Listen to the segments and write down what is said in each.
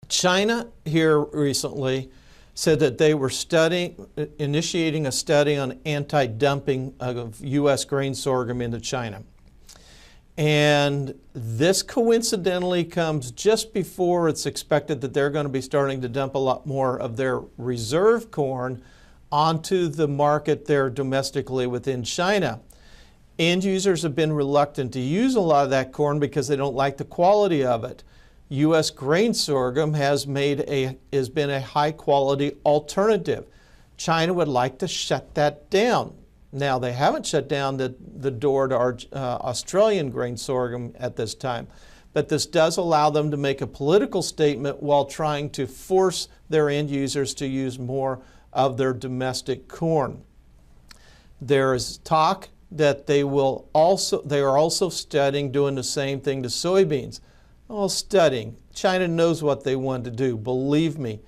China here recently said that they were initiating a study on anti-dumping of U.S. grain sorghum into China. And this coincidentally comes just before it's expected that they're going to be starting to dump a lot more of their reserve corn onto the market there domestically within China. End users have been reluctant to use a lot of that corn because they don't like the quality of it. U.S. grain sorghum has been a high quality alternative. China would like to shut that down. Now, they haven't shut down the door to our Australian grain sorghum at this time, but this does allow them to make a political statement while trying to force their end users to use more of their domestic corn. There is talk that they are also studying doing the same thing to soybeans. Well, studying. China knows what they want to do, believe me.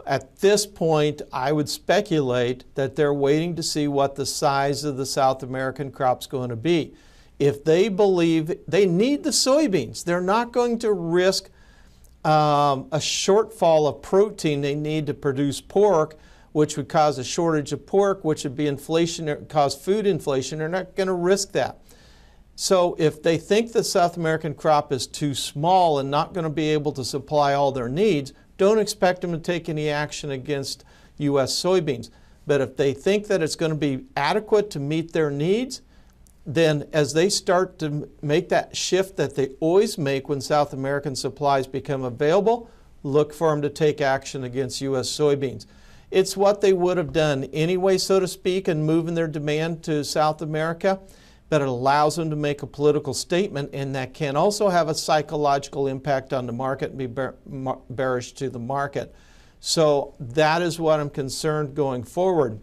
At this point, I would speculate that they're waiting to see what the size of the South American crop's going to be. If they believe they need the soybeans, they're not going to risk a shortfall of protein they need to produce pork, which would cause a shortage of pork, which would be cause food inflation. They're not going to risk that. So if they think the South American crop is too small and not going to be able to supply all their needs, don't expect them to take any action against U.S. soybeans. But if they think that it's going to be adequate to meet their needs, then as they start to make that shift that they always make when South American supplies become available, look for them to take action against U.S. soybeans. It's what they would have done anyway, so to speak, in moving their demand to South America, but it allows them to make a political statement, and that can also have a psychological impact on the market and be bearish to the market. So that is what I'm concerned going forward.